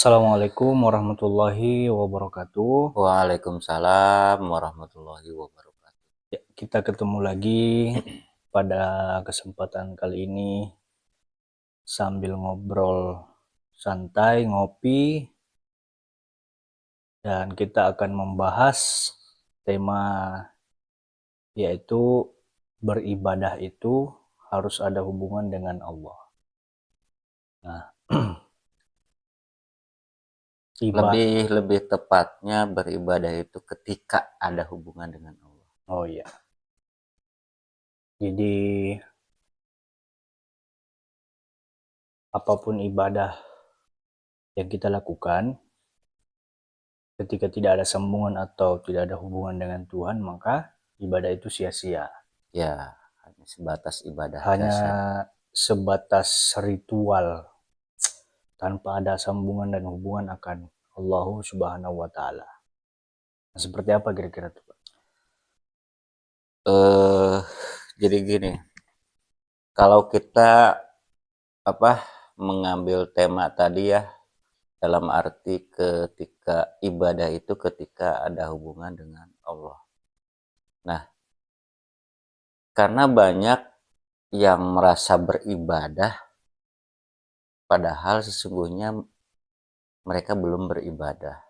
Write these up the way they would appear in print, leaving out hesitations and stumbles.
Assalamualaikum warahmatullahi wabarakatuh. Waalaikumsalam warahmatullahi wabarakatuh. Ya, kita ketemu lagi pada kesempatan kali ini sambil ngobrol santai, ngopi, dan kita akan membahas tema yaitu beribadah itu harus ada hubungan dengan Allah. Nah, Lebih tepatnya beribadah itu ketika ada hubungan dengan Allah. Oh iya. Jadi apapun ibadah yang kita lakukan, ketika tidak ada sambungan atau tidak ada hubungan dengan Tuhan, maka ibadah itu sia-sia. Ya, hanya sebatas ibadah Hanya jasa. sebatas ritual tanpa ada sambungan dan hubungan akan Allah Subhanahu wa Ta'ala. Nah, seperti apa kira-kira tuh, Pak? Jadi gini, kalau kita mengambil tema tadi ya, dalam arti ketika ibadah itu ketika ada hubungan dengan Allah. Nah, karena banyak yang merasa beribadah padahal sesungguhnya mereka belum beribadah.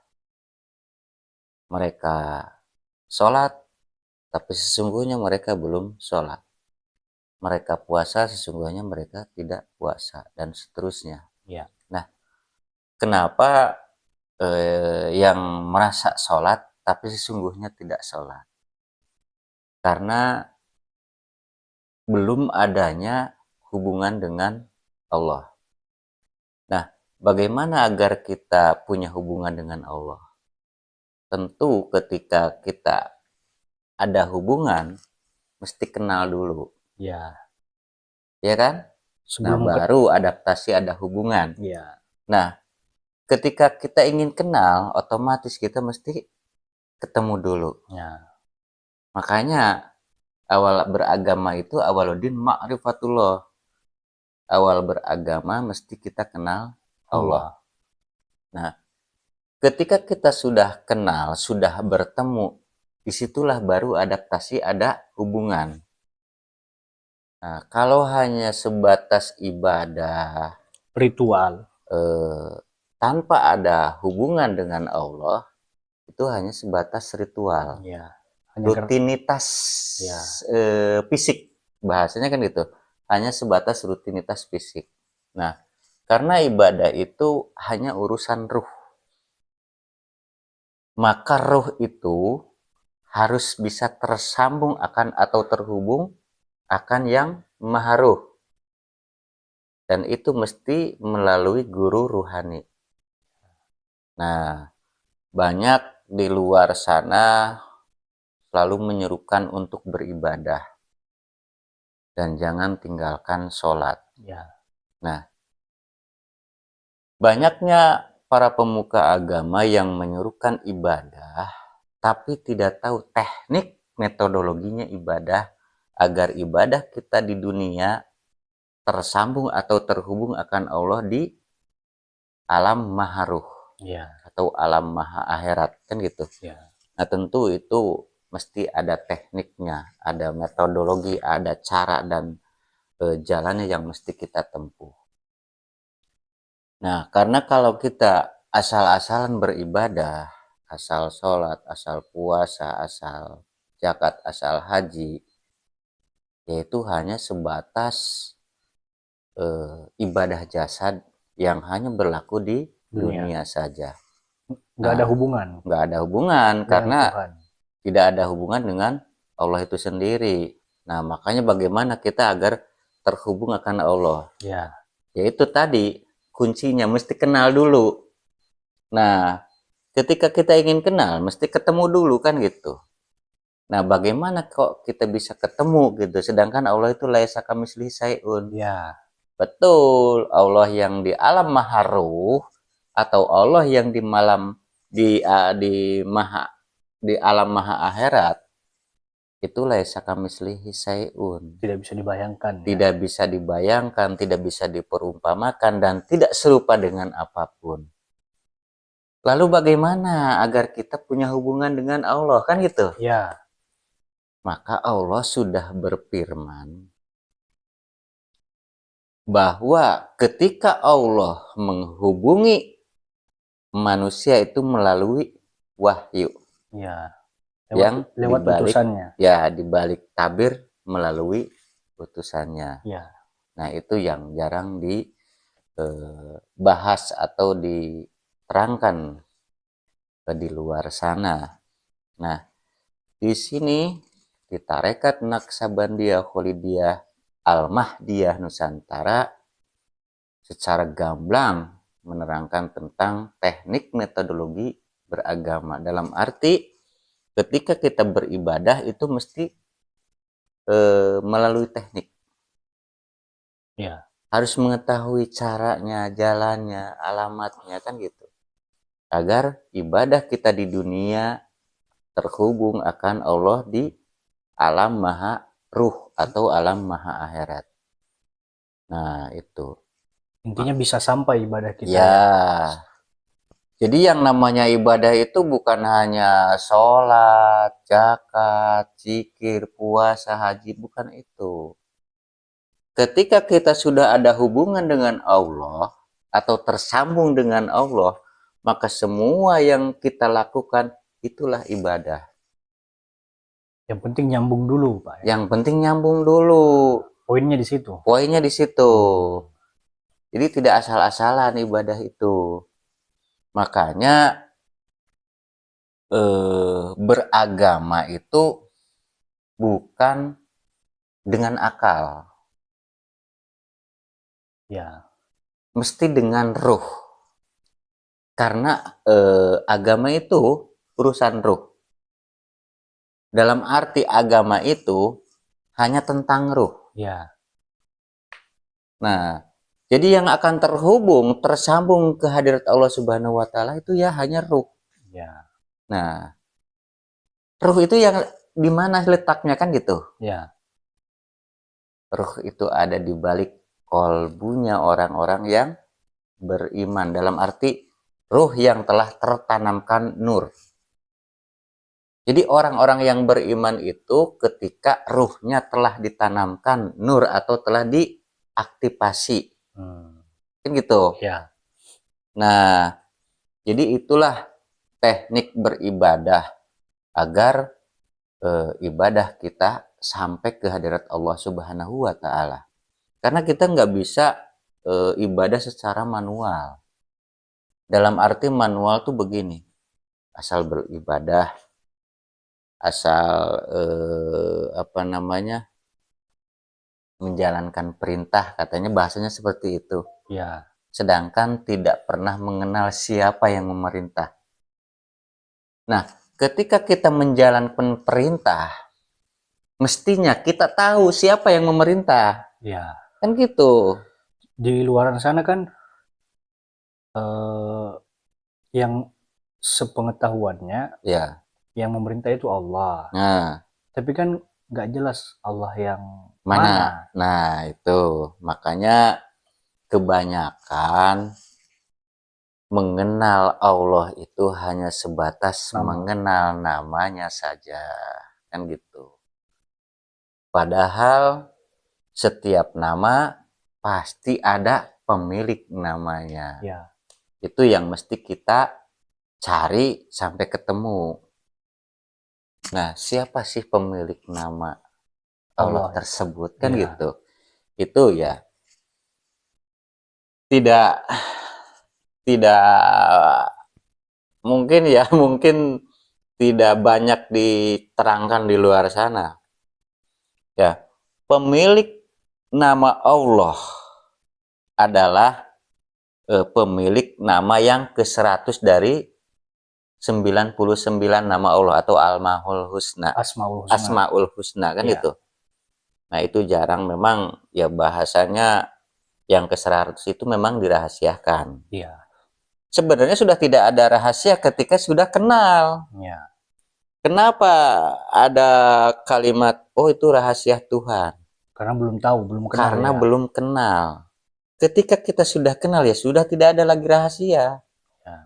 Mereka sholat, tapi sesungguhnya mereka belum sholat. Mereka puasa, sesungguhnya mereka tidak puasa, dan seterusnya. Ya. Nah, kenapa yang merasa sholat, tapi sesungguhnya tidak sholat? Karena belum adanya hubungan dengan Allah. Nah, bagaimana agar kita punya hubungan dengan Allah? Tentu ketika kita ada hubungan, mesti kenal dulu. Ya. Ya kan? Nah, Sebelum baru adaptasi ada hubungan. Ya. Nah, ketika kita ingin kenal, otomatis kita mesti ketemu dulu. Ya. Makanya awal beragama itu awaluddin ma'rifatullah. Awal beragama mesti kita kenal Allah. Nah, ketika kita sudah kenal, sudah bertemu, disitulah baru adaptasi ada hubungan. Nah, kalau hanya sebatas ibadah, Ritual. tanpa ada hubungan dengan Allah, itu hanya sebatas ritual. Ya. Rutinitas Ya. Fisik, bahasanya kan gitu. Hanya sebatas rutinitas fisik. Nah, karena ibadah itu hanya urusan ruh, maka ruh itu harus bisa tersambung akan atau terhubung akan yang maha ruh. Dan itu mesti melalui guru ruhani. Nah, banyak di luar sana selalu menyerukan untuk beribadah dan jangan tinggalkan sholat. Ya. Nah, banyaknya para pemuka agama yang menyuruhkan ibadah, tapi tidak tahu teknik metodologinya ibadah agar ibadah kita di dunia tersambung atau terhubung akan Allah di alam maharuh. Ya. Atau alam maha akhirat, kan gitu. Ya. Nah, tentu itu mesti ada tekniknya, ada metodologi, ada cara dan jalannya yang mesti kita tempuh. Nah, karena kalau kita asal-asalan beribadah, asal sholat, asal puasa, asal zakat, asal haji, yaitu hanya sebatas ibadah jasad yang hanya berlaku di dunia saja. Nggak ada hubungan. Nggak ada hubungan karena Tuhan. tidak ada hubungan dengan Allah itu sendiri. Nah, makanya bagaimana kita agar terhubung akan Allah? Ya. Yaitu tadi kuncinya mesti kenal dulu. Nah, ketika kita ingin kenal, mesti ketemu dulu kan gitu. Nah, bagaimana kok kita bisa ketemu gitu? Sedangkan Allah itu laisa kamitslihi syai'un. Ya. Betul, Allah yang di alam maharuh atau Allah yang di malam di maha di alam maha akhirat itu laisa kamitslihi syai'un. Tidak bisa dibayangkan. Tidak bisa dibayangkan, tidak bisa diperumpamakan dan tidak serupa dengan apapun. Lalu bagaimana agar kita punya hubungan dengan Allah, kan gitu? Ya. Maka Allah sudah berfirman bahwa ketika Allah menghubungi manusia itu melalui wahyu Ya. yang Lewat dibalik utusannya. dibalik tabir melalui utusannya. Ya. Nah, itu yang jarang dibahas atau diterangkan di luar sana. Nah, di sini di Tarekat Naksabandiyah Kholidiyah Al-Mahdiyah Nusantara secara gamblang menerangkan tentang teknik metodologi beragama. Dalam arti ketika kita beribadah itu mesti melalui teknik. Ya. Harus mengetahui caranya, jalannya, alamatnya, kan gitu. Agar ibadah kita di dunia terhubung akan Allah di alam maha ruh atau alam maha akhirat. Nah, itu. Intinya bisa sampai ibadah kita. Ya. Jadi yang namanya ibadah itu bukan hanya sholat, zakat, zikir, puasa, haji, bukan itu. Ketika kita sudah ada hubungan dengan Allah atau tersambung dengan Allah, maka semua yang kita lakukan itulah ibadah. Yang penting nyambung dulu, Pak. Yang penting nyambung dulu. Poinnya di situ. Poinnya di situ. Jadi tidak asal-asalan ibadah itu. Makanya beragama itu bukan dengan akal. Ya. Mesti dengan ruh. Karena agama itu urusan ruh. Dalam arti agama itu hanya tentang ruh. Ya. Nah, jadi yang akan terhubung, tersambung ke hadirat Allah Subhanahu wa taala itu ya hanya ruh. Ya. Nah, ruh itu yang di mana letaknya, kan gitu. Ya. Ruh itu ada di balik kolbunya orang-orang yang beriman. Dalam arti ruh yang telah tertanamkan nur. Jadi orang-orang yang beriman itu ketika ruhnya telah ditanamkan nur atau telah diaktifasi. Kan gitu. Ya. Nah, jadi itulah teknik beribadah agar ibadah kita sampai ke hadirat Allah Subhanahu wa taala. Karena kita nggak bisa ibadah secara manual. Dalam arti manual tuh begini. Asal beribadah, asal menjalankan perintah, katanya bahasanya seperti itu. Ya. Sedangkan tidak pernah mengenal siapa yang memerintah. Nah, ketika kita menjalankan perintah, mestinya kita tahu siapa yang memerintah. Ya. Kan gitu. Di luar sana kan yang sepengetahuannya Ya. yang memerintah itu Allah. Nah, Tapi kan nggak jelas Allah yang mana? Nah, itu. Makanya kebanyakan mengenal Allah itu hanya sebatas mengenal namanya saja. Kan gitu. Padahal setiap nama pasti ada pemilik namanya. Ya. Itu yang mesti kita cari sampai ketemu. Nah, siapa sih pemilik nama Allah tersebut, kan gitu. Itu ya tidak mungkin ya, mungkin tidak banyak diterangkan di luar sana. Ya, pemilik nama Allah adalah pemilik nama yang ke-100 dari 99 nama Allah atau Al-Mahul Husna. Asmaul Husna, kan itu. Nah, itu jarang memang ya, bahasanya yang ke-100 itu memang dirahasiakan. Iya. Sebenarnya sudah tidak ada rahasia ketika sudah kenal. Ya. Kenapa ada kalimat oh itu rahasia Tuhan? Karena belum tahu, belum kenal. Karena belum kenal. Ketika kita sudah kenal ya sudah tidak ada lagi rahasia. Ya.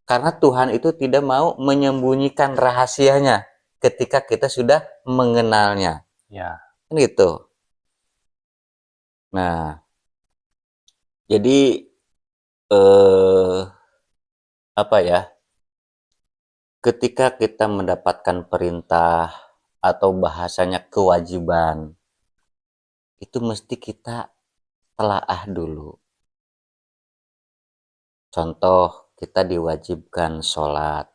karena Tuhan itu tidak mau menyembunyikan rahasianya ketika kita sudah mengenalnya. Ya. Kan gitu. Nah, jadi apa ya? Ketika kita mendapatkan perintah atau bahasanya kewajiban, itu mesti kita telaah dulu. Contoh, kita diwajibkan sholat.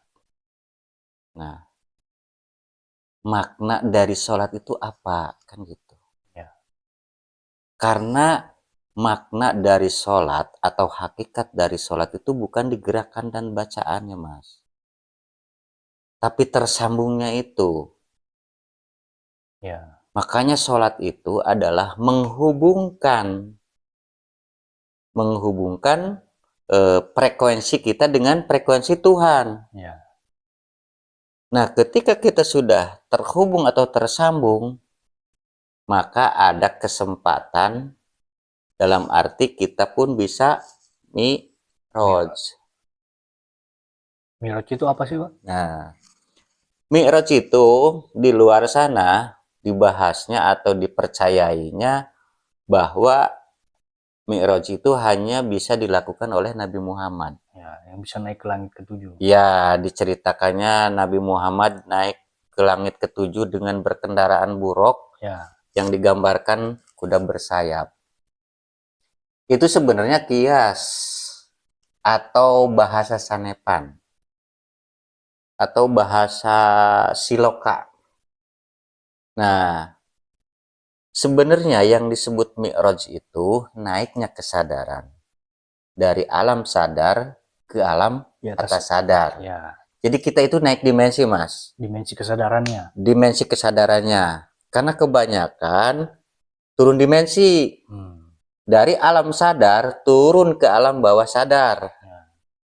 Nah, makna dari sholat itu apa? Kan gitu. Ya. Karena makna dari sholat atau hakikat dari sholat itu bukan di gerakan dan bacaannya, Mas. Tapi tersambungnya itu. Ya. Makanya sholat itu adalah menghubungkan frekuensi kita dengan frekuensi Tuhan. Ya. Nah, ketika kita sudah terhubung atau tersambung, maka ada kesempatan dalam arti kita pun bisa mi'raj. Mi'raj itu apa sih, Pak? Nah, mi'raj itu di luar sana dibahasnya atau dipercayainya bahwa mi'raj itu hanya bisa dilakukan oleh Nabi Muhammad. Ya, yang bisa naik ke langit ketujuh. Ya, diceritakannya Nabi Muhammad naik ke langit ketujuh dengan berkendaraan buruk Ya. yang digambarkan kuda bersayap. Itu sebenarnya kias atau bahasa sanepan atau bahasa siloka. Nah, sebenarnya yang disebut mi'raj itu naiknya kesadaran dari alam sadar ke alam Di atas atas. sadar. Ya. Jadi kita itu naik dimensi, Mas. Dimensi kesadarannya. Dimensi kesadarannya. Karena kebanyakan turun dimensi. Dari alam sadar turun ke alam bawah sadar.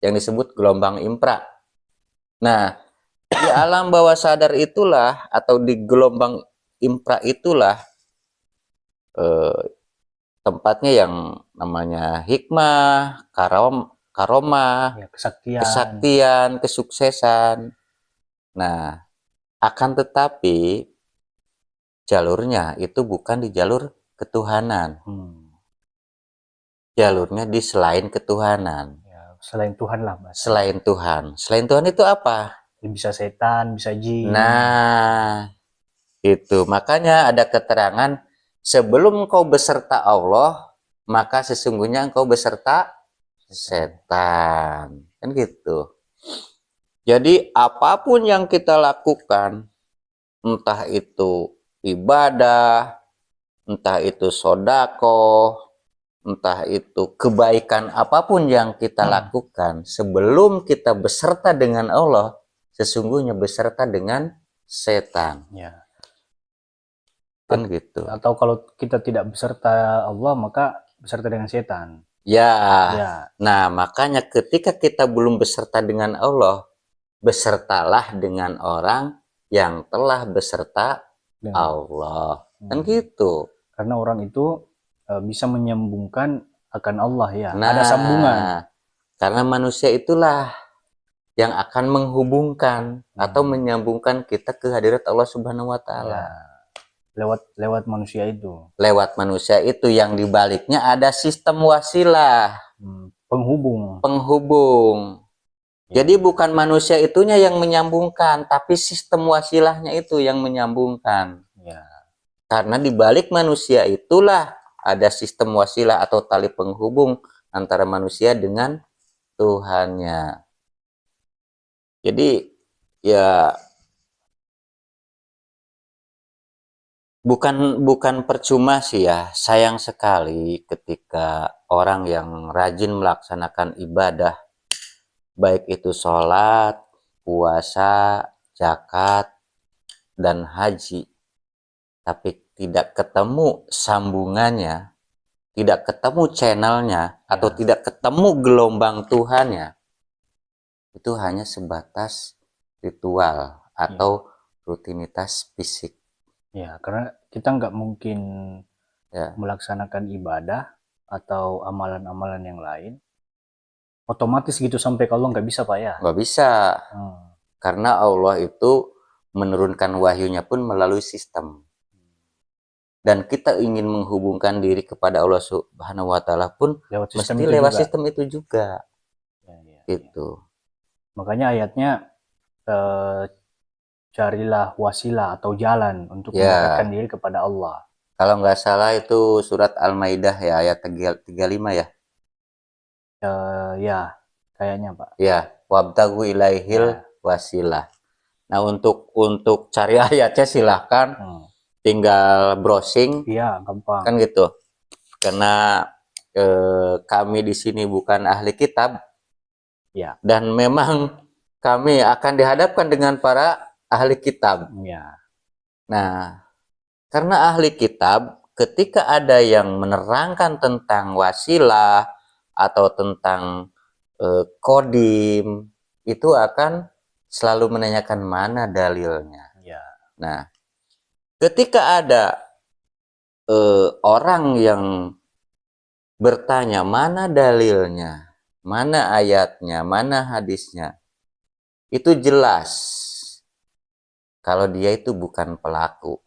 Yang disebut gelombang infra. Nah, di alam bawah sadar itulah atau di gelombang infra itulah tempatnya yang namanya hikmah, karomah, Ya, kesaktian. kesaktian, kesuksesan. Nah, akan tetapi jalurnya itu bukan di jalur ketuhanan. Jalurnya di selain ketuhanan. Ya, selain Tuhan lah, Mas. Selain Tuhan. Selain Tuhan itu apa? Bisa setan, bisa jin. Nah, itu. Makanya ada keterangan, sebelum kau beserta Allah, maka sesungguhnya engkau beserta setan. Kan gitu. Jadi apapun yang kita lakukan, entah itu ibadah, entah itu sodako, entah itu kebaikan apapun yang kita lakukan, sebelum kita beserta dengan Allah, sesungguhnya beserta dengan setan. Ya. Kan gitu. Atau kalau kita tidak beserta Allah, maka beserta dengan setan. Ya. Ya. Nah, makanya ketika kita belum beserta dengan Allah, besertalah dengan orang yang telah beserta Allah. Kan gitu. Karena orang itu bisa menyambungkan akan Allah ya. Nah, ada sambungan. Karena manusia itulah yang akan menghubungkan atau menyambungkan kita ke hadirat Allah Subhanahu wa taala. Ya. Lewat manusia itu. Lewat manusia itu yang dibaliknya ada sistem wasilah. Penghubung. Ya. Jadi bukan manusia itunya yang menyambungkan, tapi sistem wasilahnya itu yang menyambungkan. Ya. Karena dibalik manusia itulah ada sistem wasilah atau tali penghubung antara manusia dengan Tuhannya. Jadi ya bukan percuma sih ya, sayang sekali ketika orang yang rajin melaksanakan ibadah, baik itu sholat, puasa, zakat, dan haji, tapi tidak ketemu sambungannya, tidak ketemu channelnya, atau tidak ketemu gelombang Tuhannya, itu hanya sebatas ritual atau rutinitas fisik. Ya, karena kita nggak mungkin melaksanakan ibadah atau amalan-amalan yang lain otomatis gitu sampai ke Allah nggak bisa Pak ya? Nggak bisa. Karena Allah itu menurunkan wahyunya pun melalui sistem. Dan kita ingin menghubungkan diri kepada Allah Subhanahu wa Ta'ala pun Lewat sistem mesti itu lewat juga. sistem itu juga. Ya. Gitu. Makanya ayatnya carilah wasilah atau jalan untuk Ya. mendekatkan diri kepada Allah. Kalau nggak salah itu surat Al-Maidah ya, ayat 35 ya. Ya, kayaknya Pak. Ya, wabtagu ilaihil wasilah. Nah, untuk cari ayatnya silahkan tinggal browsing. Iya, gampang. Kan gitu. Karena kami di sini bukan ahli kitab. Ya. Dan memang kami akan dihadapkan dengan para ahli kitab. Ya. Nah, karena ahli kitab, ketika ada yang menerangkan tentang wasilah atau tentang kodim, itu akan selalu menanyakan mana dalilnya. Ya. Nah, ketika ada orang yang bertanya mana dalilnya, mana ayatnya, mana hadisnya, itu jelas kalau dia itu bukan pelaku.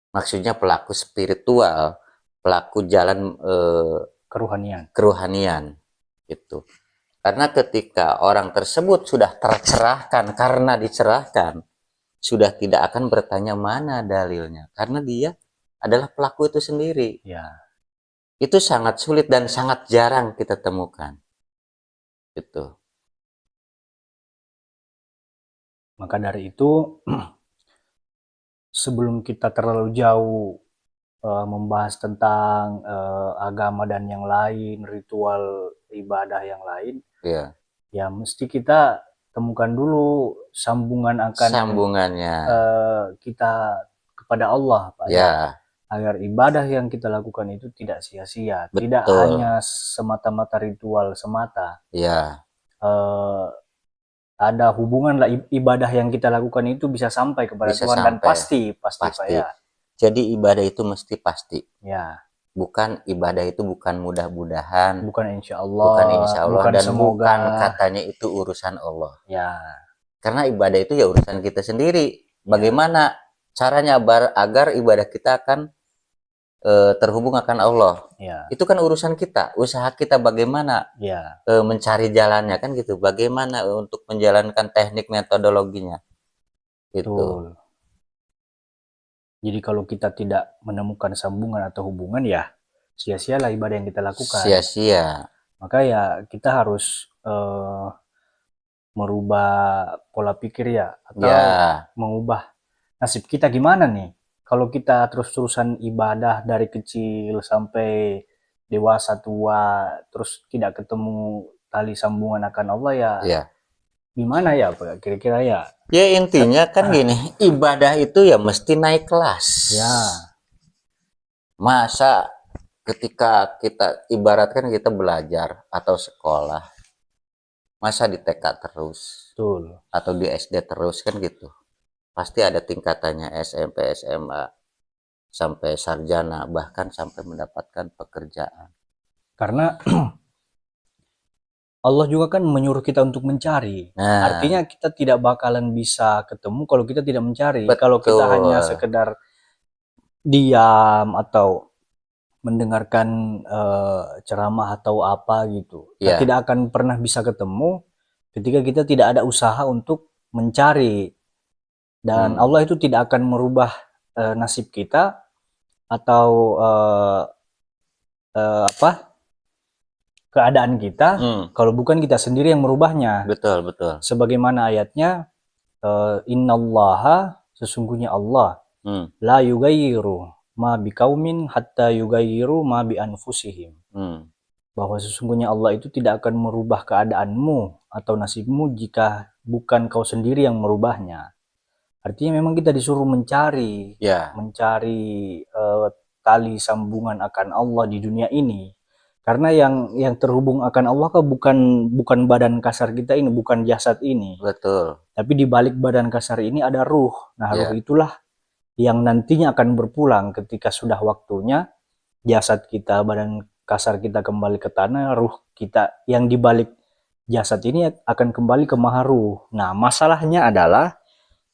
Maksudnya pelaku spiritual, pelaku jalan keruhanian itu. Karena ketika orang tersebut sudah tercerahkan, karena dicerahkan, sudah tidak akan bertanya mana dalilnya, karena dia adalah pelaku itu sendiri. Ya. Itu sangat sulit dan sangat jarang kita temukan. Gitu. Maka dari itu, sebelum kita terlalu jauh membahas tentang agama dan yang lain, ritual ibadah yang lain, ya mesti kita temukan dulu sambungannya kita kepada Allah, Pak. Ya. Agar ibadah yang kita lakukan itu tidak sia-sia, tidak hanya semata-mata ritual semata. Ya. Ada hubungan lah, ibadah yang kita lakukan itu bisa sampai kepada Tuhan dan pasti Pak ya. Jadi ibadah itu mesti pasti. Ya. Bukan ibadah itu bukan mudah-mudahan, bukan insya Allah, bukan dan semoga, bukan katanya itu urusan Allah. Ya. Karena ibadah itu ya urusan kita sendiri. Bagaimana caranya agar ibadah kita akan terhubung akan Allah. Ya. Itu kan urusan kita, usaha kita bagaimana mencari jalannya kan gitu. Bagaimana untuk menjalankan teknik metodologinya. Itu. Jadi kalau kita tidak menemukan sambungan atau hubungan ya sia-sialah ibadah yang kita lakukan. Sia-sia. Maka ya kita harus merubah pola pikir ya, atau mengubah nasib kita gimana nih. Kalau kita terus-terusan ibadah dari kecil sampai dewasa tua, terus tidak ketemu tali sambungan akan Allah ya. Gimana ya Pak kira-kira ya? Ya intinya kan gini, ibadah itu ya mesti naik kelas. Ya. Masa ketika kita ibaratkan kita belajar atau sekolah, masa di TK terus, betul, atau di SD terus kan gitu. Pasti ada tingkatannya SMP, SMA, sampai sarjana, bahkan sampai mendapatkan pekerjaan. Karena Allah juga kan menyuruh kita untuk mencari. Artinya kita tidak bakalan bisa ketemu kalau kita tidak mencari. Betul. Kalau kita hanya sekedar diam atau mendengarkan ceramah atau apa gitu, kita tidak akan pernah bisa ketemu ketika kita tidak ada usaha untuk mencari. Dan Allah itu tidak akan merubah nasib kita atau keadaan kita kalau bukan kita sendiri yang merubahnya. Betul, betul. Sebagaimana ayatnya, innallaha, sesungguhnya Allah, la yugayyiru ma biqaumin hatta yugayyiru ma bi anfusihim. Bahwa sesungguhnya Allah itu tidak akan merubah keadaanmu atau nasibmu jika bukan kau sendiri yang merubahnya. Artinya memang kita disuruh mencari, mencari tali sambungan akan Allah di dunia ini. Karena yang terhubung akan Allah kan bukan badan kasar kita ini, bukan jasad ini. Betul. Tapi di balik badan kasar ini ada ruh. Nah, ruh itulah yang nantinya akan berpulang ketika sudah waktunya jasad kita, badan kasar kita kembali ke tanah, ruh kita yang dibalik jasad ini akan kembali ke maha ruh. Nah, masalahnya adalah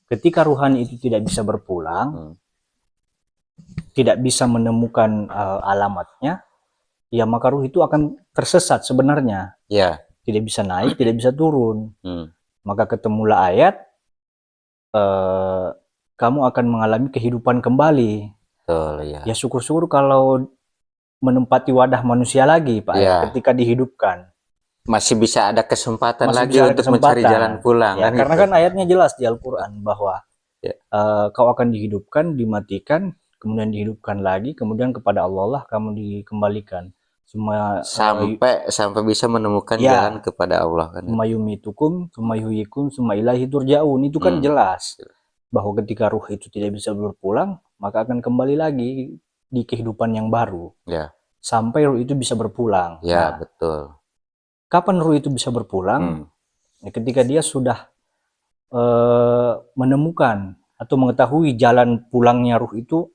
ketika ruhani itu tidak bisa berpulang, tidak bisa menemukan alamatnya, ya maka ruh itu akan tersesat sebenarnya. Ya. Tidak bisa naik, tidak bisa turun. Maka ketemulah ayat, kamu akan mengalami kehidupan kembali. Betul, ya. Ya syukur-syukur kalau menempati wadah manusia lagi, Pak. Ya. Ketika dihidupkan. Masih bisa ada kesempatan lagi untuk mencari jalan pulang. Ya, karena kan ayatnya jelas di Al-Quran bahwa kau akan dihidupkan, dimatikan, kemudian dihidupkan lagi, kemudian kepada Allah lah kamu dikembalikan. Sampai bisa menemukan jalan kepada Allah kan. Sumayumitukum, sumayuhikum, sumailahi turja'un. Itu kan jelas bahwa ketika ruh itu tidak bisa berpulang, maka akan kembali lagi di kehidupan yang baru. Ya. Sampai ruh itu bisa berpulang. Ya, betul. Kapan ruh itu bisa berpulang? Ya, ketika dia sudah menemukan atau mengetahui jalan pulangnya ruh itu,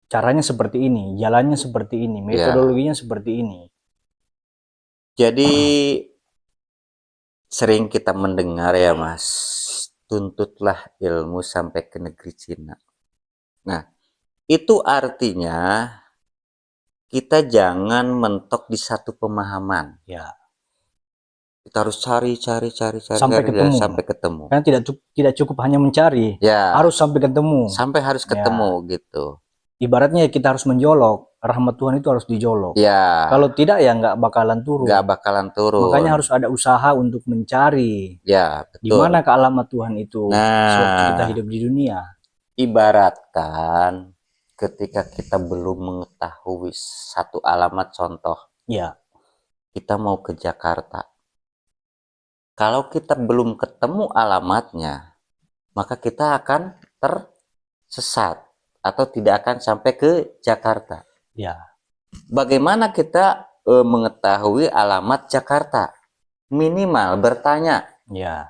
caranya seperti ini, jalannya seperti ini, metodologinya seperti ini. Jadi sering kita mendengar ya Mas, tuntutlah ilmu sampai ke negeri Cina. Nah, itu artinya kita jangan mentok di satu pemahaman. Ya. Kita harus cari sampai ketemu. Karena tidak cukup hanya mencari. Ya. Harus sampai ketemu. Sampai harus ketemu gitu. Ibaratnya kita harus menjolok. Rahmat Tuhan itu harus dijolok. Ya. Kalau tidak ya nggak bakalan turun. Nggak bakalan turun. Makanya harus ada usaha untuk mencari. Ya, betul. Di mana ke alamat Tuhan itu sewaktu kita hidup di dunia. Ibaratkan ketika kita belum mengetahui satu alamat, contoh. Ya. Kita mau ke Jakarta. Kalau kita belum ketemu alamatnya, maka kita akan tersesat atau tidak akan sampai ke Jakarta. Ya. Bagaimana kita mengetahui alamat Jakarta? Minimal bertanya. Ya.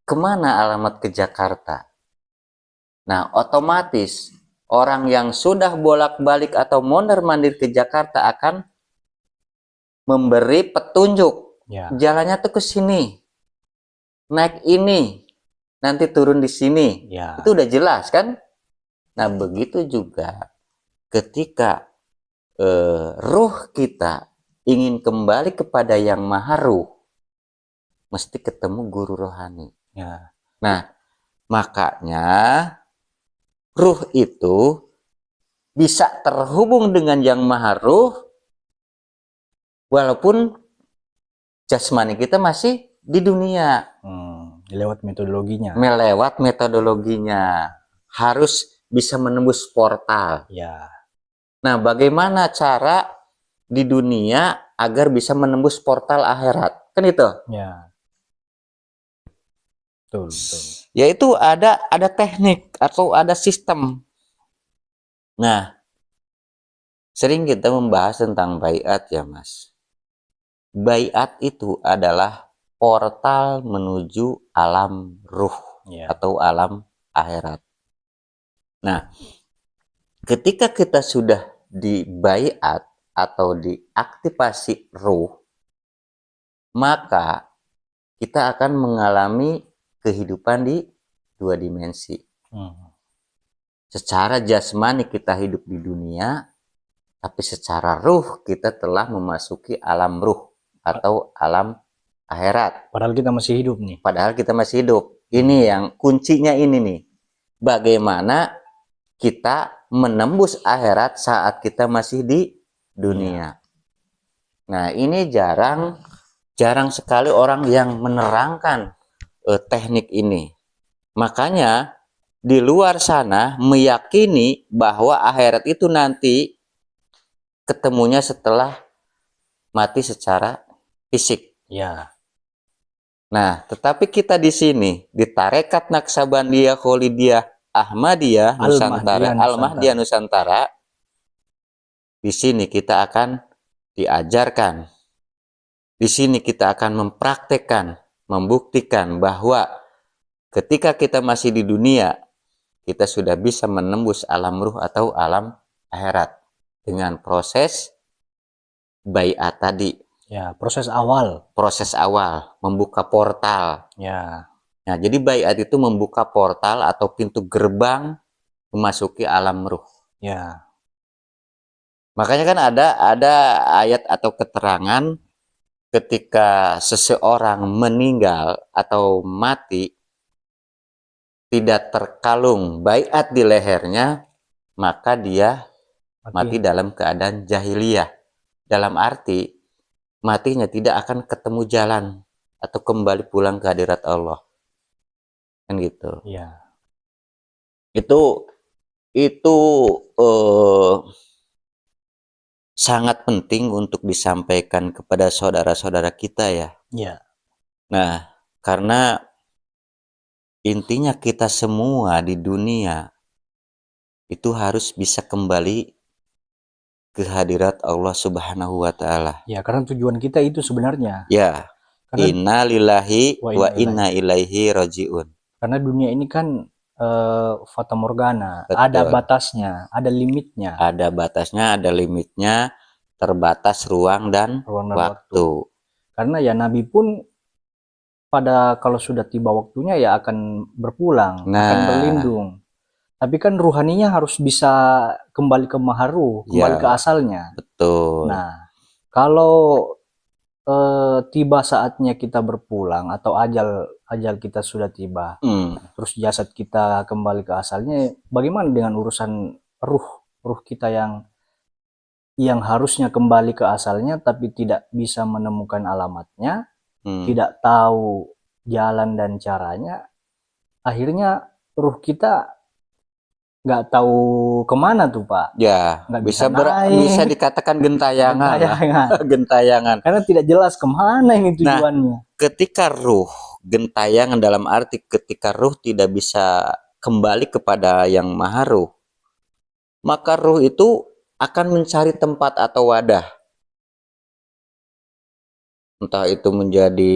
Kemana alamat ke Jakarta? Nah, otomatis orang yang sudah bolak-balik atau mondar-mandir ke Jakarta akan memberi petunjuk. Ya. Jalannya tuh ke sini, naik ini, nanti turun di sini. Ya. Itu udah jelas kan? Nah, begitu juga ketika ruh kita ingin kembali kepada yang maha ruh, mesti ketemu guru rohani. Ya. Nah, makanya ruh itu bisa terhubung dengan yang maha ruh walaupun jasmani kita masih di dunia. Lewat metodologinya. Melewat metodologinya. Harus bisa menembus portal. Ya. Nah, bagaimana cara di dunia agar bisa menembus portal akhirat? Kan itu? Ya. Betul. Yaitu ada teknik atau ada sistem. Nah, sering kita membahas tentang baiat ya Mas. Baiat itu adalah portal menuju alam ruh atau alam akhirat. Nah, ketika kita sudah di baiat atau diaktifasi ruh, maka kita akan mengalami kehidupan di 2 dimensi. Secara jasmani kita hidup di dunia, tapi secara ruh kita telah memasuki alam ruh atau alam akhirat. Padahal kita masih hidup nih. Padahal kita masih hidup. Ini yang kuncinya ini nih. Bagaimana kita menembus akhirat saat kita masih di dunia. Nah, ini jarang sekali orang yang menerangkan teknik ini. Makanya di luar sana meyakini bahwa akhirat itu nanti ketemunya setelah mati secara fisik. Ya. Nah, tetapi kita di sini di Tarekat Naksabandiyah Kholidiyah Ahmadiyah Nusantara, Al-Mahdiyah Nusantara, di sini kita akan diajarkan. Di sini kita akan mempraktekkan, membuktikan bahwa ketika kita masih di dunia, kita sudah bisa menembus alam ruh atau alam akhirat dengan proses baiat tadi. Ya, proses awal. Proses awal, membuka portal. Ya. Nah, jadi baiat itu membuka portal atau pintu gerbang memasuki alam ruh. Ya. Makanya kan ada ayat atau keterangan ketika seseorang meninggal atau mati tidak terkalung baiat di lehernya, maka dia mati dalam keadaan jahiliyah. Dalam arti matinya tidak akan ketemu jalan atau kembali pulang ke hadirat Allah. Kan gitu. Ya. Itu sangat penting untuk disampaikan kepada saudara-saudara kita ya. Ya. Nah, karena intinya kita semua di dunia itu harus bisa kembali ke hadirat Allah Subhanahu wa Ta'ala. Ya, karena tujuan kita itu sebenarnya. Ya, inna lillahi wa inna ilaihi rajiun. Karena dunia ini kan fata morgana, betul. Ada batasnya, ada limitnya. Ada batasnya, ada limitnya, terbatas ruang dan waktu. Karena ya Nabi pun pada kalau sudah tiba waktunya ya akan berpulang, akan berlindung. Tapi kan ruhaninya harus bisa kembali ke maharu, kembali ke asalnya. Betul. Nah, kalau tiba saatnya kita berpulang atau ajal kita sudah tiba, terus jasad kita kembali ke asalnya, bagaimana dengan urusan ruh kita yang harusnya kembali ke asalnya tapi tidak bisa menemukan alamatnya, tidak tahu jalan dan caranya, akhirnya ruh kita nggak tahu kemana tuh Pak. Ya, nggak bisa dikatakan gentayangan. Gentayangan. Karena tidak jelas kemana ini tujuannya. Nah, ketika ruh gentayangan dalam arti ketika ruh tidak bisa kembali kepada yang maha ruh, maka ruh itu akan mencari tempat atau wadah. Entah itu menjadi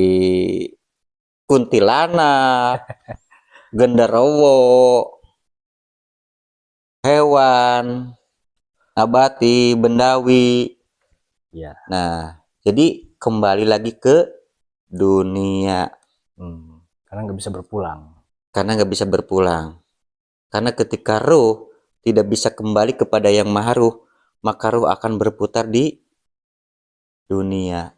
kuntilanak, genderowo, hewan, nabati, bendawi. Ya. Nah, jadi kembali lagi ke dunia. Karena nggak bisa berpulang. Karena nggak bisa berpulang. Karena ketika ruh tidak bisa kembali kepada yang maha ruh, maka ruh akan berputar di dunia.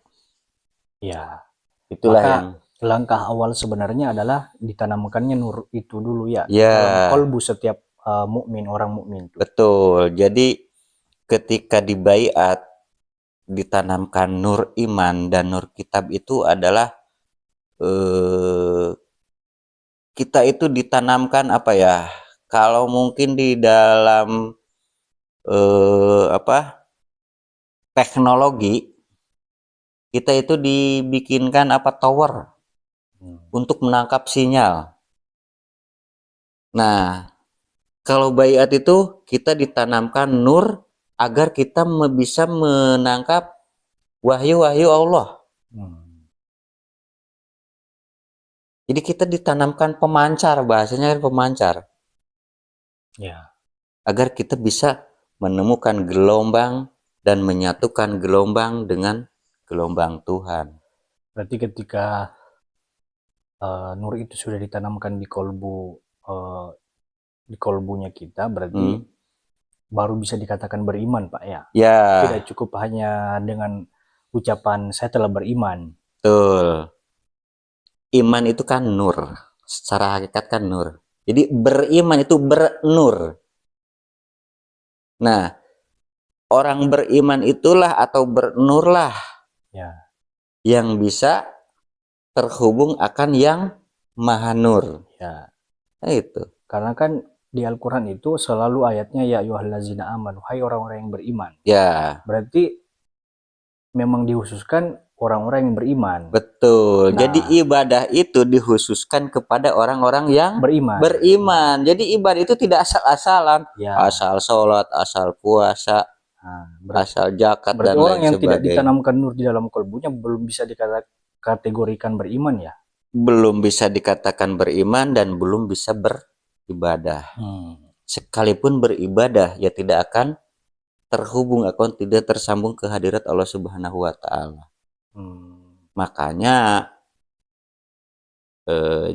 Ya. Itulah maka yang langkah awal sebenarnya adalah ditanamkannya nur itu dulu ya. Ya. Dalam kolbu setiap mukmin, orang mukmin. Betul. Jadi ketika dibaiat ditanamkan nur iman dan nur kitab itu adalah kita itu ditanamkan apa ya? Kalau mungkin di dalam teknologi kita itu dibikinkan tower untuk menangkap sinyal. Nah, kalau baiat itu kita ditanamkan nur agar kita bisa menangkap wahyu-wahyu Allah. Jadi kita ditanamkan pemancar, bahasanya kan pemancar. Ya. Agar kita bisa menemukan gelombang dan menyatukan gelombang dengan gelombang Tuhan. Berarti ketika nur itu sudah ditanamkan di kolbunya kita, berarti baru bisa dikatakan beriman Pak ya. Ya. Tidak cukup hanya dengan ucapan saya telah beriman. Betul. Iman itu kan nur, secara hakikat kan nur. Jadi beriman itu bernur. Nah, orang beriman itulah atau bernurlah ya, yang bisa terhubung akan yang maha nur. Ya. Nah, itu. Karena kan di Al-Quran itu selalu ayatnya ya ayyuhallazina amanu, hai orang-orang yang beriman. Ya. Berarti memang dikhususkan orang-orang yang beriman. Betul. Nah, jadi ibadah itu dikhususkan kepada orang-orang yang beriman. Jadi ibadah itu tidak asal-asalan. Ya. Asal sholat, asal puasa, asal zakat dan lain sebagainya. Orang yang tidak ditanamkan nur di dalam kalbunya belum bisa dikategorikan beriman ya? Belum bisa dikatakan beriman dan belum bisa beribadah. Sekalipun beribadah ya tidak akan terhubung, akun tidak tersambung ke hadirat Allah Subhanahu wa Ta'ala. Makanya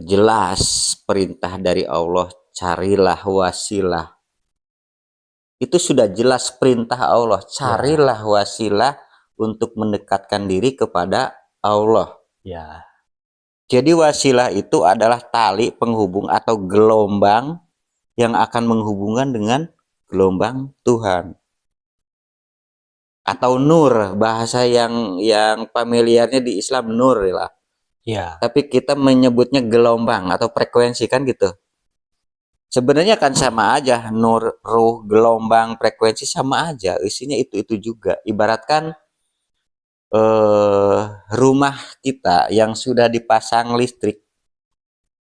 jelas perintah dari Allah, carilah wasilah. Itu sudah jelas perintah Allah, carilah wasilah untuk mendekatkan diri kepada Allah. Ya. Jadi wasilah itu adalah tali penghubung atau gelombang yang akan menghubungkan dengan gelombang Tuhan. Atau nur, bahasa yang familiarnya di Islam nur lah. Ya. Tapi kita menyebutnya gelombang atau frekuensi kan gitu. Sebenarnya kan sama aja, nur, ruh, gelombang, frekuensi sama aja, isinya itu juga. Ibaratkan rumah kita yang sudah dipasang listrik,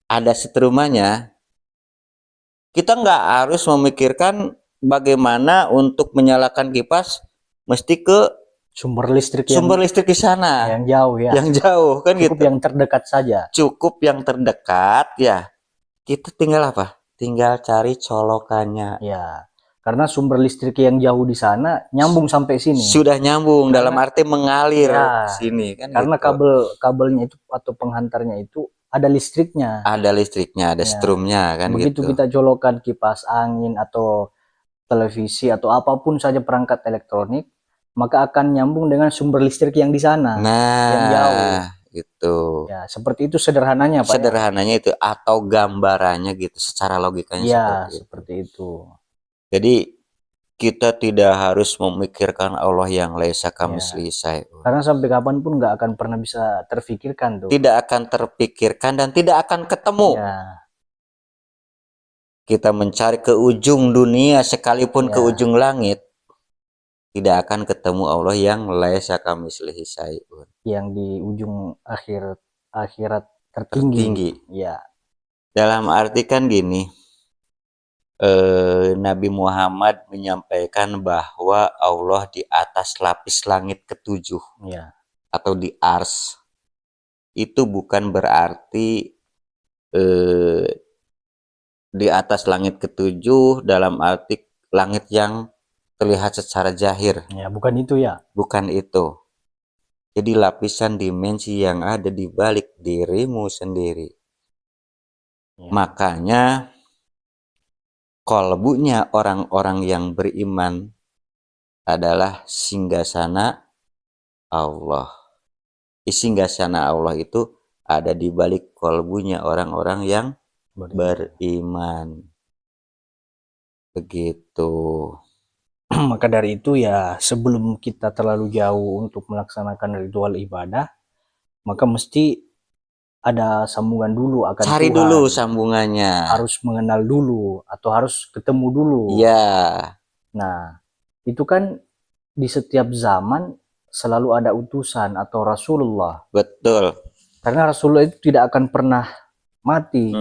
ada setrumannya, kita nggak harus memikirkan bagaimana untuk menyalakan kipas, mesti ke sumber listrik di sana yang jauh ya. Yang jauh kan cukup gitu. Yang terdekat saja. Cukup yang terdekat ya. Kita tinggal apa? Tinggal cari colokannya. Ya. Karena sumber listrik yang jauh di sana nyambung sampai sini. Sudah nyambung, dalam arti mengalir sini kan. Karena gitu. kabelnya itu atau penghantarnya itu ada listriknya. Ada listriknya, ada strumnya kan. Begitu gitu. kita colokan kipas angin atau televisi atau apapun saja perangkat elektronik, maka akan nyambung dengan sumber listrik yang di sana. Nah, yang jauh. Gitu. Ya, seperti itu sederhananya, Pak. Sederhananya itu atau gambarannya gitu, secara logikanya ya, seperti itu. Jadi kita tidak harus memikirkan Allah yang laisa kamitslihi syai'un. Karena sampai kapanpun nggak akan pernah bisa terfikirkan tuh. Tidak akan terpikirkan dan tidak akan ketemu. Ya. Kita mencari ke ujung dunia sekalipun ke ujung langit, tidak akan ketemu Allah yang laisa kamitslihi syai'un. Yang di ujung akhirat tertinggi. Ya. Dalam arti kan gini, Nabi Muhammad menyampaikan bahwa Allah di atas lapis langit ketujuh, atau di ars. Itu bukan berarti di atas langit ketujuh dalam arti langit yang terlihat secara zahir. Ya, bukan itu ya. Bukan itu. Jadi lapisan dimensi yang ada di balik dirimu sendiri. Makanya kolbunya orang-orang yang beriman adalah singgasana Allah. Singgasana Allah itu ada di balik kolbunya orang-orang yang beriman. Begitu. Maka dari itu ya, sebelum kita terlalu jauh untuk melaksanakan ritual ibadah, maka mesti ada sambungan dulu akan Cari Tuhan. Dulu sambungannya. Harus mengenal dulu atau harus ketemu dulu. Iya. Nah, itu kan di setiap zaman selalu ada utusan atau Rasulullah. Betul. Karena Rasulullah itu tidak akan pernah mati.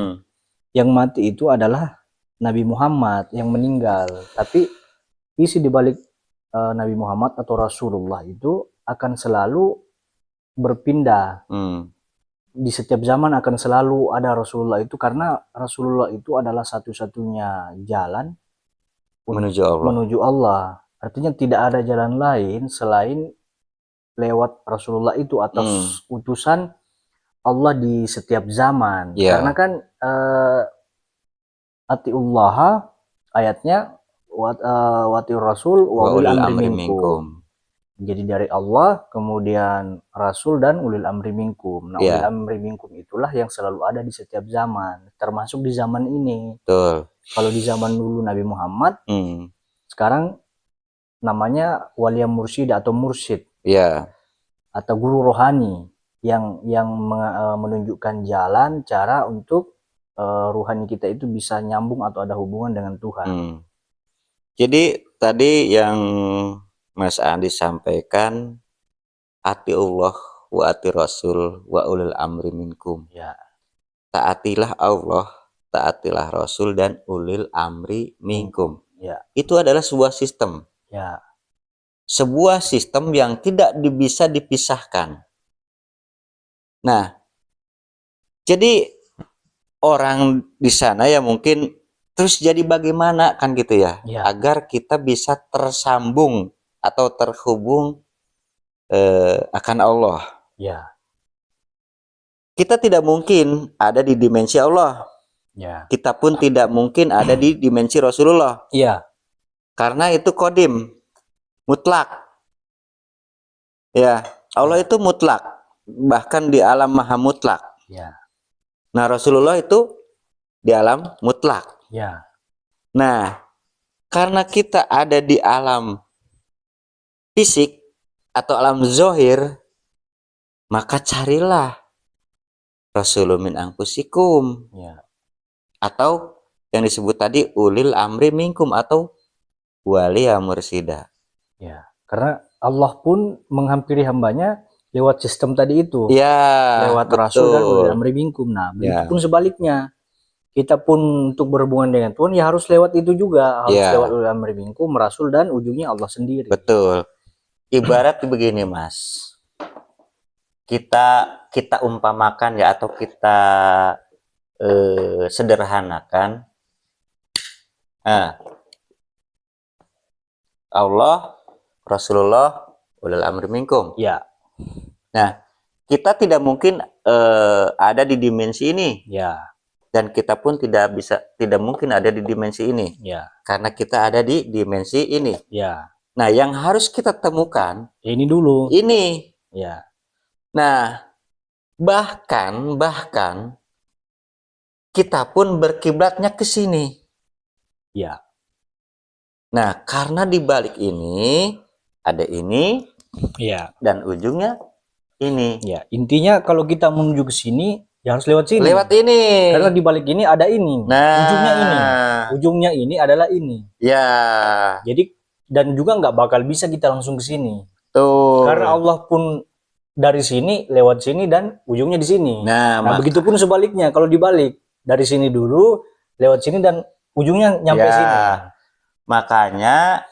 Yang mati itu adalah Nabi Muhammad yang meninggal. Tapi isi di balik Nabi Muhammad atau Rasulullah itu akan selalu berpindah. Di setiap zaman akan selalu ada Rasulullah itu, karena Rasulullah itu adalah satu-satunya jalan menuju Allah. Artinya tidak ada jalan lain selain lewat Rasulullah itu atas utusan Allah di setiap zaman. Karena kan atiullah ayatnya watiur rasul wa ulil amri minkum. Jadi dari Allah, kemudian Rasul dan ulil amri minkum. Nah, ulil amri minkum itulah yang selalu ada di setiap zaman, termasuk di zaman ini. Betul. Kalau di zaman dulu Nabi Muhammad, sekarang namanya waliya mursyid atau mursyid. Atau guru rohani yang menunjukkan jalan, cara untuk rohani kita itu bisa nyambung atau ada hubungan dengan Tuhan. Jadi tadi yang Mas Andi sampaikan, ati Allah wa ati Rasul wa ulil amri minkum. Taatilah Allah, taatilah Rasul dan ulil amri minkum. Itu adalah sebuah sistem. Sebuah sistem yang tidak bisa dipisahkan. Nah, jadi orang di sana ya mungkin Terus jadi bagaimana kan gitu ya, Ya. agar kita bisa tersambung atau terhubung akan Allah. Ya. Kita tidak mungkin ada di dimensi Allah. Ya. Kita pun tidak mungkin ada di dimensi Rasulullah. Iya. Karena itu kodim, mutlak. Ya, Allah itu mutlak, bahkan di alam maha mutlak. Ya. Nah, Rasulullah itu di alam mutlak. Ya. Nah, karena kita ada di alam fisik atau alam zohir, maka carilah Rasulun min anfusikum, Ya. atau yang disebut tadi ulil amri minkum atau wali mursida. Ya. Karena Allah pun menghampiri hambanya lewat sistem tadi itu. Ya, Lewat betul. Rasul dan ulil amri minkum. Nah, begitu pun sebaliknya. Kita pun untuk berhubungan dengan Tuhan ya harus lewat itu juga, harus lewat ulil amri minkum, Rasul, dan ujungnya Allah sendiri. Betul. Ibarat begini, Mas. Kita umpamakan ya, atau kita sederhanakan. Allah, Rasulullah, ulil amri minkum. Ya. Nah, kita tidak mungkin ada di dimensi ini. Ya. Dan kita pun tidak mungkin ada di dimensi ini. Ya. Karena kita ada di dimensi ini. Ya. Nah, yang harus kita temukan ini dulu. Ini. Ya. Nah, bahkan kita pun berkiblatnya ke sini. Ya. Nah, karena di balik ini ada ini. Ya. Dan ujungnya ini. Ya, intinya kalau kita menuju ke sini ya harus lewat sini. Lewat ini. Karena di balik ini ada ini. Nah, ujungnya ini. Ujungnya ini adalah ini. Ya. Jadi dan juga nggak bakal bisa kita langsung ke sini. Tuh. Karena Allah pun dari sini lewat sini dan ujungnya di sini. Nah, begitupun sebaliknya, kalau dibalik dari sini dulu lewat sini dan ujungnya nyampe sini. Makanya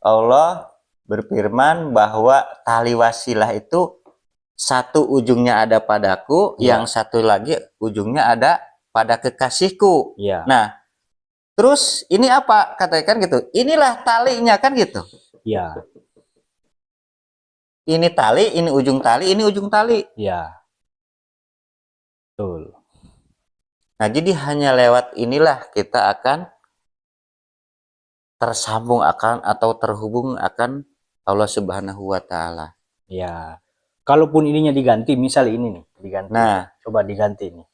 Allah berfirman bahwa tali wasilah itu satu ujungnya ada padaku, yang satu lagi ujungnya ada pada kekasihku. Ya. Nah, terus ini apa? Katakan gitu. Inilah talinya kan gitu. Ya. Ini tali, ini ujung tali, ini ujung tali. Ya. Betul. Nah, jadi hanya lewat inilah kita akan tersambung akan atau terhubung akan Allah Subhanahu wa taala. Ya. Kalaupun ininya diganti, misal ini nih, diganti. Nah, coba diganti nih.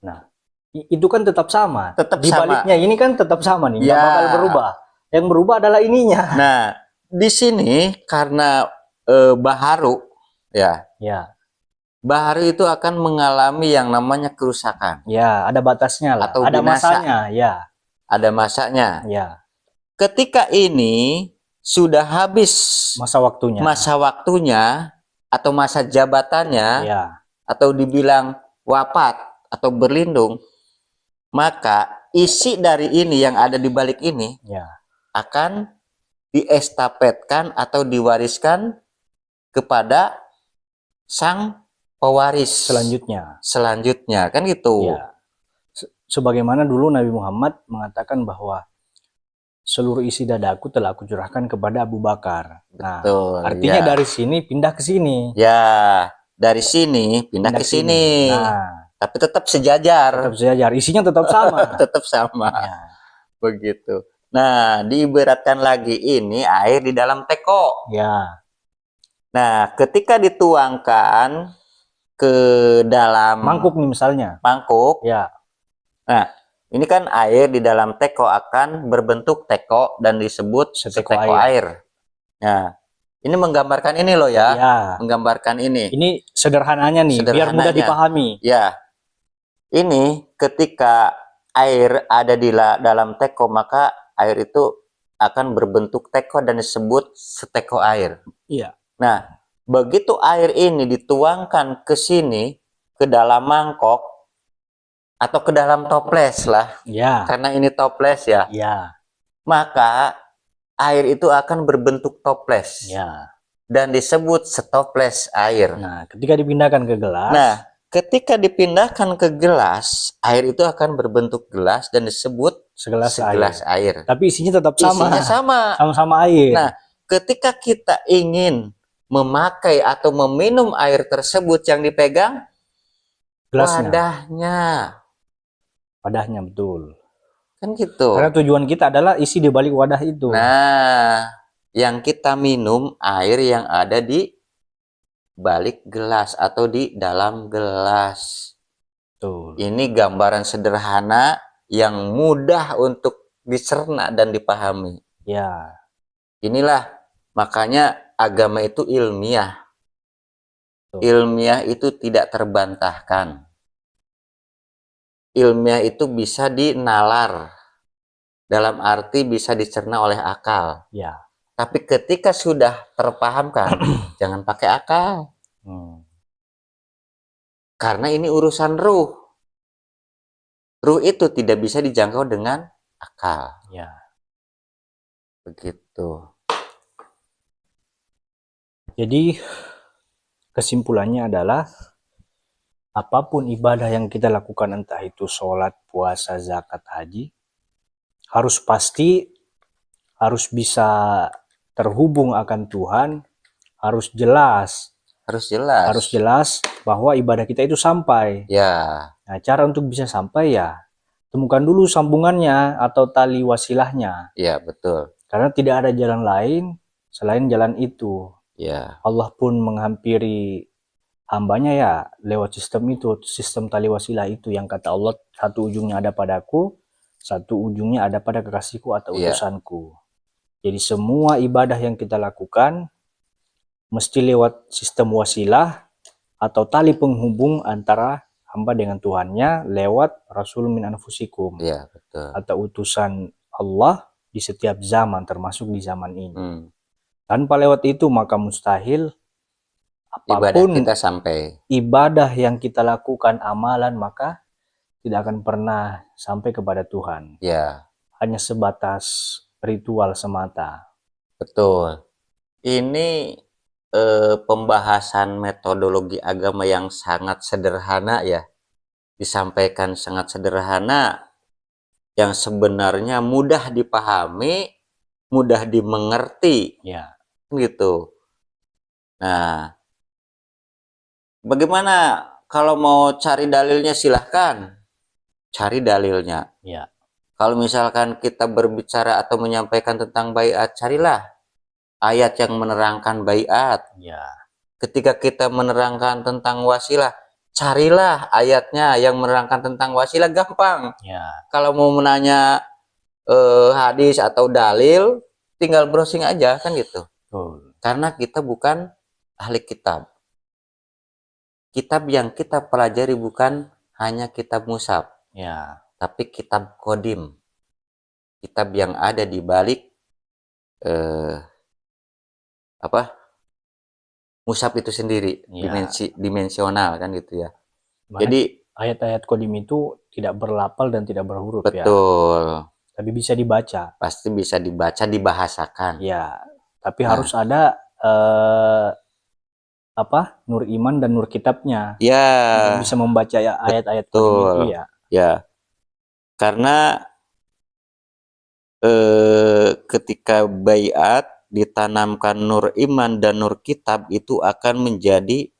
Nah, itu kan tetap sama. Tetap di baliknya sama. Ini kan tetap sama nih, nggak bakal berubah. Yang berubah adalah ininya. Nah, di sini karena baharu ya. Ya. Baharu itu akan mengalami yang namanya kerusakan. Ya, ada batasnya lah. Atau ada binasa. masanya, ya. Ada masanya. Ya. Ketika ini sudah habis masa waktunya atau masa jabatannya, ya. Atau dibilang wafat atau berlindung, maka isi dari ini yang ada di balik ini akan diestafetkan atau diwariskan kepada sang pewaris selanjutnya kan gitu. Ya. Sebagaimana dulu Nabi Muhammad mengatakan bahwa seluruh isi dadaku telah aku curahkan kepada Abu Bakar. Nah, betul, artinya dari sini pindah ke sini. Ya, dari sini pindah ke sini. Nah, tapi tetap sejajar. Tetap sejajar. Isinya tetap sama. Tetap sama. Ya. Begitu. Nah, diibaratkan lagi ini air di dalam teko. Ya. Nah, ketika dituangkan ke dalam mangkuk nih misalnya. Mangkuk. Ya. Nah, ini kan air di dalam teko akan berbentuk teko dan disebut seteko air. Nah, ini menggambarkan ini loh ya. Menggambarkan ini. Ini sederhananya nih, biar mudah dipahami. Ya. Ini ketika air ada di dalam teko, maka air itu akan berbentuk teko dan disebut seteko air. Iya. Nah, begitu air ini dituangkan ke sini, ke dalam mangkok, atau ke dalam toples lah. Ya. Karena ini toples ya. Ya. Maka air itu akan berbentuk toples. Ya. Dan disebut setoples air. Nah, ketika dipindahkan ke gelas. Nah, ketika dipindahkan ke gelas, air itu akan berbentuk gelas dan disebut segelas air. Tapi isinya tetap sama. Isinya sama. Sama-sama air. Nah, ketika kita ingin memakai atau meminum air tersebut, yang dipegang gelasnya. Wadahnya, betul. Kan gitu. Karena tujuan kita adalah isi di balik wadah itu. Nah, yang kita minum air yang ada di balik gelas atau di dalam gelas. Tuh. Ini gambaran sederhana yang mudah untuk dicerna dan dipahami. Ya. Inilah makanya agama itu ilmiah. Tuh. Ilmiah itu tidak terbantahkan. Ilmiah itu bisa dinalar. Dalam arti bisa dicerna oleh akal. Ya. Tapi ketika sudah terpahamkan, jangan pakai akal. Karena ini urusan ruh. Ruh itu tidak bisa dijangkau dengan akal. Ya. Begitu. Jadi kesimpulannya adalah apapun ibadah yang kita lakukan, entah itu sholat, puasa, zakat, haji, harus pasti, harus bisa terhubung akan Tuhan, harus jelas. Harus jelas bahwa ibadah kita itu sampai. Ya. Nah, cara untuk bisa sampai ya temukan dulu sambungannya atau tali wasilahnya. Ya, betul. Karena tidak ada jalan lain selain jalan itu. Ya. Allah pun menghampiri hambanya ya lewat sistem itu, sistem tali wasilah itu, yang kata Allah, satu ujungnya ada padaku, satu ujungnya ada pada kekasihku atau utusanku. Jadi semua ibadah yang kita lakukan mesti lewat sistem wasilah atau tali penghubung antara hamba dengan Tuhannya lewat Rasul min anfusikum. Ya, betul. Atau utusan Allah di setiap zaman, termasuk di zaman ini. Tanpa lewat itu maka mustahil apapun ibadah kita sampai. Ibadah yang kita lakukan, amalan, maka tidak akan pernah sampai kepada Tuhan. Ya. Hanya sebatas ritual semata. Betul. Ini pembahasan metodologi agama yang sangat sederhana ya. Disampaikan sangat sederhana, yang sebenarnya mudah dipahami, mudah dimengerti. Ya. Gitu. Nah, bagaimana kalau mau cari dalilnya, silahkan cari dalilnya. Ya. Kalau misalkan kita berbicara atau menyampaikan tentang baiat, carilah ayat yang menerangkan baiat. Ya. Ketika kita menerangkan tentang wasilah, carilah ayatnya yang menerangkan tentang wasilah, gampang. Ya. Kalau mau menanya hadis atau dalil, tinggal browsing aja, kan gitu. Karena kita bukan ahli kitab. Kitab yang kita pelajari bukan hanya kitab mushaf. Ya. Tapi kitab kodim, kitab yang ada di balik mushaf itu sendiri. Ya. Dimensional, kan gitu ya. Jadi ayat-ayat kodim itu tidak berlapal dan tidak berhuruf. Betul. Tapi bisa dibaca. Pasti bisa dibaca, dibahasakan. Ya. Tapi harus ada nur iman dan nur kitabnya. Ya. Untuk bisa membaca ayat-ayat kodim itu ya. Ya. Karena ketika baiat ditanamkan nur iman dan nur kitab, itu akan menjadi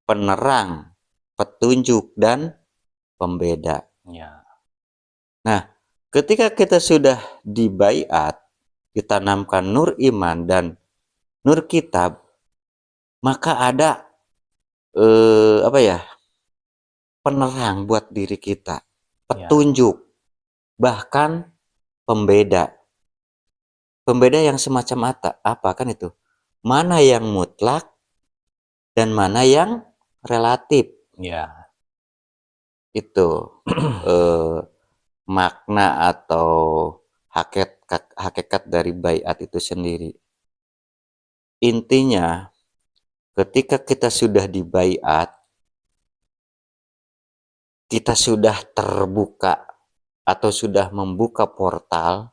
penerang, petunjuk, dan pembeda. Ya. Nah, ketika kita sudah dibaiat, ditanamkan nur iman dan nur kitab, maka ada penerang buat diri kita, petunjuk. Bahkan pembeda yang semacam apa kan itu, mana yang mutlak dan mana yang relatif. Ya. Itu makna atau hakikat dari baiat itu sendiri. Intinya, ketika kita sudah dibaiat, kita sudah terbuka atau sudah membuka portal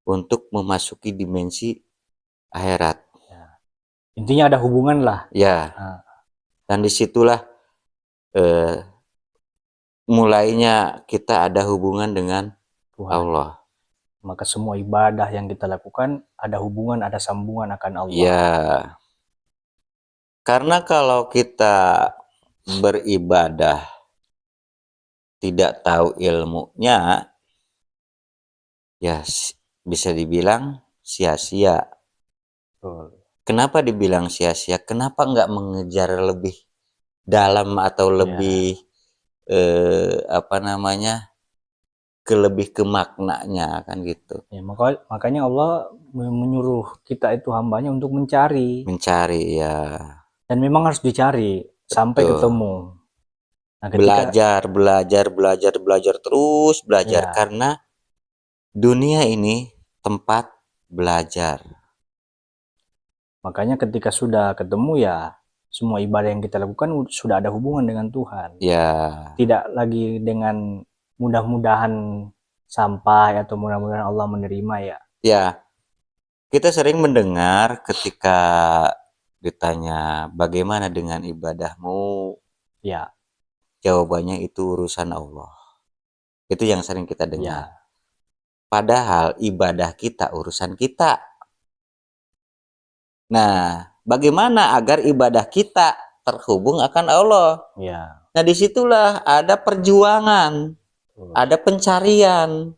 untuk memasuki dimensi akhirat. Ya. Intinya ada hubungan lah. Ya. Dan disitulah mulainya kita ada hubungan dengan Tuhan. Allah. Maka semua ibadah yang kita lakukan ada hubungan, ada sambungan akan Allah. Ya. Karena kalau kita beribadah tidak tahu ilmunya, ya bisa dibilang sia-sia. Kenapa dibilang sia-sia? Kenapa nggak mengejar lebih dalam atau lebih lebih ke maknanya kan gitu. Ya, makanya Allah menyuruh kita itu hambanya untuk mencari ya. Dan memang harus dicari sampai ketemu. Nah, ketika belajar terus belajar, karena dunia ini tempat belajar. Makanya ketika sudah ketemu ya semua ibadah yang kita lakukan sudah ada hubungan dengan Tuhan. Ya. Tidak lagi dengan mudah-mudahan sampai atau mudah-mudahan Allah menerima ya. Ya. Kita sering mendengar ketika ditanya bagaimana dengan ibadahmu? Ya. Jawabannya itu urusan Allah. Itu yang sering kita dengar. Ya. Padahal ibadah kita urusan kita. Nah, bagaimana agar ibadah kita terhubung akan Allah? Ya. Nah, disitulah ada perjuangan, ada pencarian.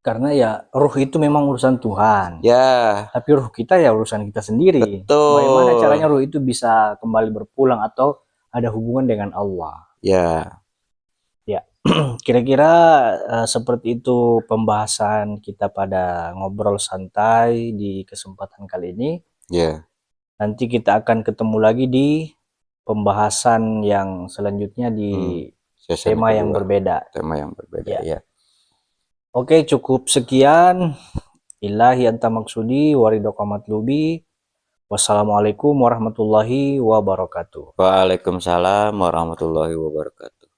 Karena ya ruh itu memang urusan Tuhan. Ya. Tapi ruh kita ya urusan kita sendiri. Betul. Bagaimana caranya ruh itu bisa kembali berpulang atau ada hubungan dengan Allah? Ya. Ya. Kira-kira seperti itu pembahasan kita pada ngobrol santai di kesempatan kali ini. Ya. Nanti kita akan ketemu lagi di pembahasan yang selanjutnya di tema yang berbeda. Tema yang berbeda, ya. Oke, cukup sekian. Ilahi anta maksudi waridaka matlubi. Wassalamualaikum warahmatullahi wabarakatuh. Waalaikumsalam warahmatullahi wabarakatuh.